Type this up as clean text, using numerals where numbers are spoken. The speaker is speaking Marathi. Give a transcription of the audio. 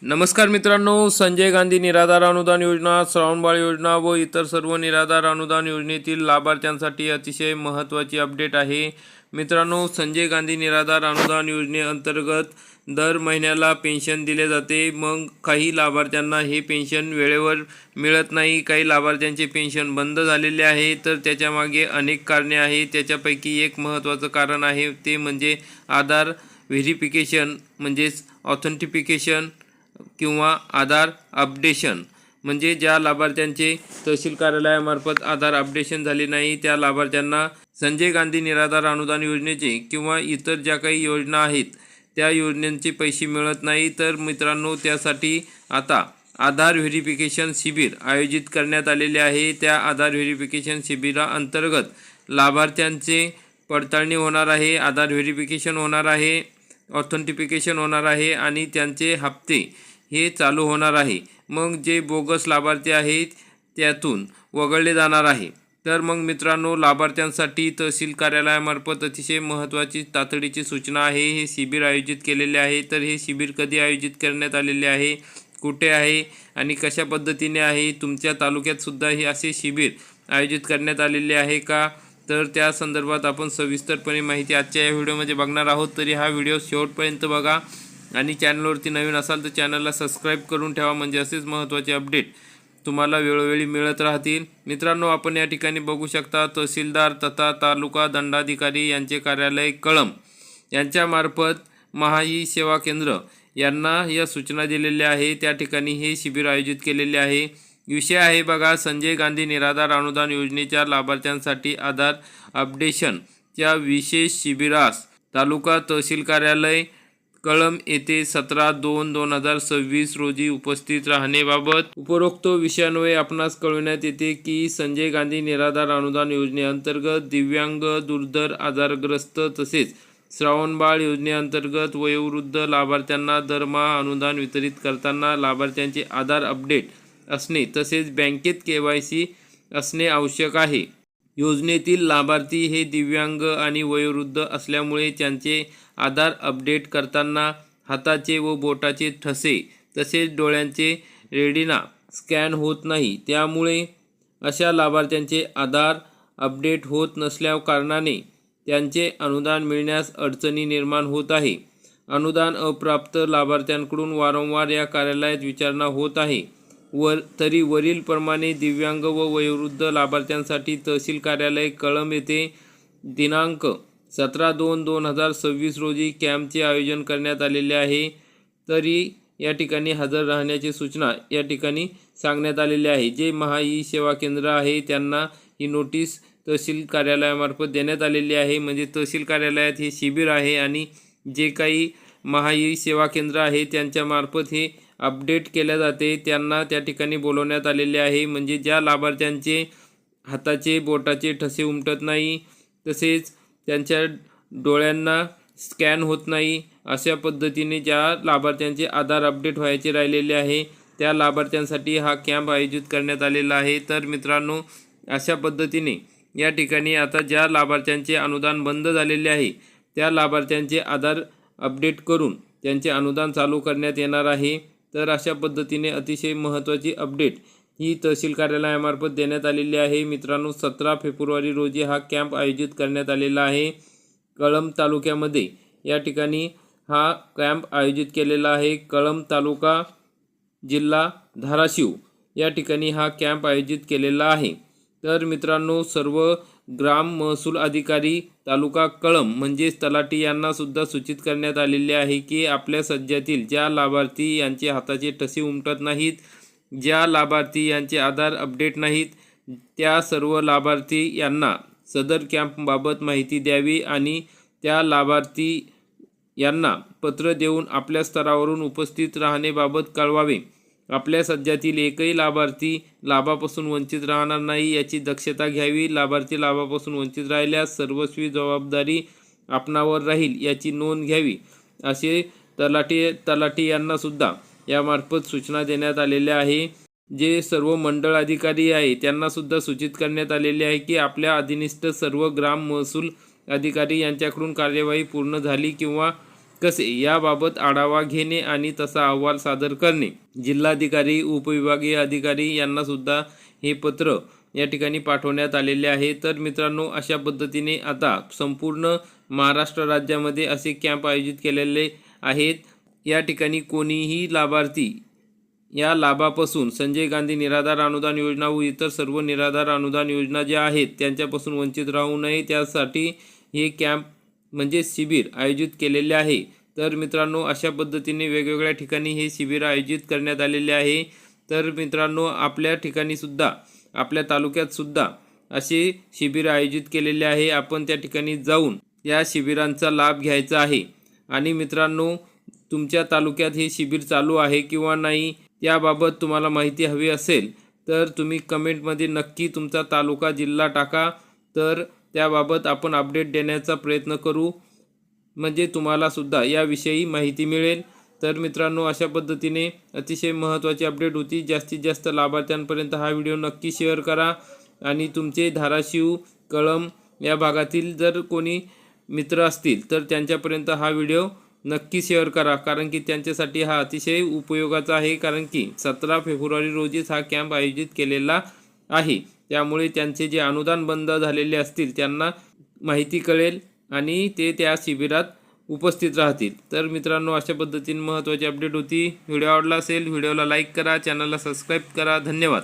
नमस्कार मित्रांनो, संजय गांधी निराधार अनुदान योजना, श्रावणबाळ योजना व इतर सर्व निराधार अनुदान योजनेतील लाभार्थ्यांसाठी अतिशय महत्त्वाची अपडेट आहे. मित्रांनो, संजय गांधी निराधार अनुदान योजनेअंतर्गत दर महिन्याला पेन्शन दिले जाते. मग काही लाभार्थ्यांना हे पेन्शन वेळेवर मिळत नाही. काही लाभार्थ्यांचे पेन्शन बंद झालेले आहे. तर त्याच्यामागे अनेक कारणे आहेत. त्याच्यापैकी एक महत्त्वाचं कारण आहे ते म्हणजे आधार व्हेरिफिकेशन म्हणजेच ऑथेंटिफिकेशन किंवा आधार अपडेशन. म्हणजे ज्या लाभार्थ्यांचे तहसील कार्यालयामार्फत आधार अपडेशन झाले नाही त्या लाभार्थ्यांना संजय गांधी निराधार अनुदान योजनेचे किंवा इतर ज्या काही योजना आहेत त्या योजनेचे पैसे मिळत नाही. तर मित्रांनो, त्यासाठी आता आधार व्हेरिफिकेशन शिबिर आयोजित करण्यात आलेले आहे. त्या आधार व्हेरिफिकेशन शिबिराअंतर्गत लाभार्थ्यांचे पडताळणी होणार आहे, आधार व्हेरिफिकेशन होणार आहे, ऑथेंटिफिकेशन होणार आहे आणि त्यांचे हप्ते हे चालू होणार आहे. मग जे बोगस लाभार्थी आहेत त्यातून वगळले जाणार आहे. तर मग मित्रांनो, लाभार्थ्यांसाठी तहसील कार्यालयामार्फत अतिशय महत्त्वाची तातडीची सूचना आहे. हे शिबिर आयोजित केलेले आहे. तर हे शिबिर कधी आयोजित करण्यात आलेले आहे, कुठे आहे आणि कशा पद्धतीने आहे, तुमच्या तालुक्यातसुद्धा हे असे शिबिर आयोजित करण्यात आलेले आहे का, तर त्या संदर्भात आपण सविस्तरपणे माहिती आजच्या या व्हिडिओमध्ये बघणार आहोत. तरी हा व्हिडिओ शेवटपर्यंत बघा आणि चॅनलवरती नवीन असाल तर चॅनलला सबस्क्राईब करून ठेवा, म्हणजे असेच महत्त्वाचे अपडेट तुम्हाला वेळोवेळी मिळत राहतील. मित्रांनो, आपण या ठिकाणी बघू शकता तहसीलदार तथा तालुका दंडाधिकारी यांचे कार्यालय कळंब यांच्यामार्फत महाई सेवा केंद्र यांना या सूचना दिलेल्या आहे. त्या ठिकाणी हे शिबिर आयोजित केलेले आहे. विषय आहे बघा, संजय गांधी निराधार अनुदान योजनेच्या लाभार्थ्यांसाठी आधार अपडेशनच्या विशेष शिबिरास तालुका तहसील कार्यालय कळंब येथे 17/2/2026 रोजी उपस्थित राहण्याबाबत उपरोक्त विषयान्वये आपणास कळविण्यात येते की संजय गांधी निराधार अनुदान योजनेअंतर्गत दिव्यांग, दुर्धर, आजारग्रस्त तसेच श्रावणबाळ योजनेअंतर्गत वयोवृद्ध लाभार्थ्यांना दरमहा अनुदान वितरित करताना लाभार्थ्यांचे आधार अपडेट असणे तसेच बँकेत KYC असणे आवश्यक आहे. योजनेतील लाभार्थी हे दिव्यांग आणि वयोवृद्ध असल्यामुळे त्यांचे आधार अपडेट करताना हाताचे व बोटाचे ठसे तसेच डोळ्यांचे रेटिना स्कॅन होत नाही. त्यामुळे अशा लाभार्थ्यांचे आधार अपडेट होत नसल्या कारणाने त्यांचे अनुदान मिळण्यास अडचणी निर्माण होत आहे. अनुदान अप्राप्त लाभार्थ्यांकडून वारंवार या कार्यालयात विचारणा होत आहे. तरी वरीलप्रमाणे दिव्यांग व वयोवृद्ध लाभार्थ्यांसाठी तहसील कार्यालय कळंब येथे दिनांक 17/2/2026 रोजी कॅम्पचे आयोजन करण्यात आलेले आहे. तरी या ठिकाणी हजर राहण्याची सूचना या ठिकाणी सांगण्यात आलेली आहे. जे महाई सेवा केंद्र आहे त्यांना ही नोटीस तहसील कार्यालयामार्फत देण्यात आलेली आहे. म्हणजे तहसील कार्यालयात हे शिबिर आहे आणि जे काही महाई सेवा केंद्र आहे त्यांच्यामार्फत हे अपडेट केल्या जाते त्यांना त्या ठिकाणी बोलवण्यात आलेले आहे. म्हणजे ज्या लाभार्थ्यांचे हाताचे बोटाचे ठसे उमटत नाही तसेच त्यांच्या डोळ्यांना स्कॅन होत नाही, अशा पद्धतीने ज्या लाभार्थ्यांचे आधार अपडेट व्हायचे राहिलेले आहे त्या लाभार्थ्यांसाठी हा कॅम्प आयोजित करण्यात आलेला आहे. तर मित्रांनो, अशा पद्धतीने या ठिकाणी आता ज्या लाभार्थ्यांचे अनुदान बंद झालेले आहे त्या लाभार्थ्यांचे आधार अपडेट करून त्यांचे अनुदान चालू करण्यात येणार आहे. तर अशा पद्धतीने अतिशय महत्त्वाची अपडेट ही तहसील कार्यालयामार्फत देण्यात आलेली आहे. मित्रांनो, 17 फेब्रुवारी रोजी हा कॅम्प आयोजित करण्यात आलेला आहे. कळंब तालुक्यामध्ये या ठिकाणी हा कॅम्प आयोजित केलेला आहे. कळंब तालुका, जिल्हा धाराशिव या ठिकाणी हा कॅम्प आयोजित केलेला आहे. तर मित्रांनो, सर्व ग्राम महसूल अधिकारी तालुका कळंब म्हणजेच तलाठी यांना सुद्धा सूचित करण्यात आलेले आहे की आपल्या सज्जातील ज्या लाभार्थी यांचे हाताचे ठसे उमटत नाहीत, ज्या लाभार्थी यांचे आधार अपडेट नाहीत, त्या सर्व लाभार्थी यांना सदर कॅम्पबाबत माहिती द्यावी आणि त्या लाभार्थी यांना पत्र देऊन आपल्या स्तरावरून उपस्थित राहण्याबाबत कळवावे. आपल्या सज्जातील एकही लाभार्थी लाभापासून वंचित राहणार नाही याची दक्षता घ्यावी. लाभार्थी लाभापासून वंचित राहिल्यास सर्वस्वी जबाबदारी आपणावर राहील याची नोंद घ्यावी, असे तलाठी यांना सुद्धा यामार्फत सूचना देण्यात आलेल्या आहे. जे सर्व मंडळ अधिकारी आहे त्यांना सुद्धा सूचित करण्यात आलेले आहे की आपल्या अधीनस्थ सर्व ग्राम महसूल अधिकारी यांच्याकडून कार्यवाही पूर्ण झाली किंवा कसे याबाबत आढावा घेणे आणि तसा अहवाल सादर करणे. जिल्हाधिकारी, उपविभागीय अधिकारी यांना सुद्धा हे पत्र या ठिकाणी पाठवण्यात आलेले आहे. तर मित्रांनो, अशा पद्धतीने आता संपूर्ण महाराष्ट्र राज्यामध्ये असे कॅम्प आयोजित केलेले आहेत. या ठिकाणी कोणीही लाभार्थी या लाभापासून संजय गांधी निराधार अनुदान योजना व इतर सर्व निराधार अनुदान योजना ज्या आहेत त्यांच्यापासून वंचित राहू नये, त्यासाठी हे कॅम्प म्हणजे शिबिर आयोजित केलेले आहे. तर मित्रांनो, अशा पद्धतीने वेगवेगळ्या ठिकाणी हे शिबिर आयोजित करण्यात आलेले आहे. तर मित्रांनो, आपल्या ठिकाणी सुद्धा, आपल्या तालुक्यात सुद्धा असे शिबिर आयोजित केलेले आहे. आपण त्या ठिकाणी जाऊन या शिबिरांचा लाभ घ्यायचा आहे. आणि मित्रांनो, तुमच्या तालुक्यात हे शिबिर चालू आहे किंवा नाही याबाबत तुम्हाला माहिती हवी असेल तर तुम्ही कमेंटमध्ये नक्की तुमचा तालुका, जिल्हा टाका. तर त्याबाबत आपण अपडेट देण्याचा प्रयत्न करू, म्हणजे तुम्हाला सुद्धा याविषयी माहिती मिळेल. तर मित्रांनो, अशा पद्धतीने अतिशय महत्त्वाची अपडेट होती. जास्तीत जास्त लाभार्थ्यांपर्यंत हा व्हिडिओ नक्की शेअर करा. आणि तुमचे धाराशिव, कळंब या भागातील जर कोणी मित्र असतील तर त्यांच्यापर्यंत हा व्हिडिओ नक्की शेअर करा, कारण की त्यांच्यासाठी हा अतिशय उपयोगाचा आहे. कारण की 17 फेब्रुवारी रोजीच हा कॅम्प आयोजित केलेला आहे. त्यामुळे त्यांचे जे अनुदान बंद झालेले असतील त्यांना माहिती कळेल आणि ते त्या शिबिरात उपस्थित राहतील. तर मित्रांनो, अशा पद्धतीने महत्त्वाची अपडेट होती. व्हिडिओ आवडला असेल व्हिडिओला लाईक करा, चॅनलला सबस्क्राईब करा. धन्यवाद.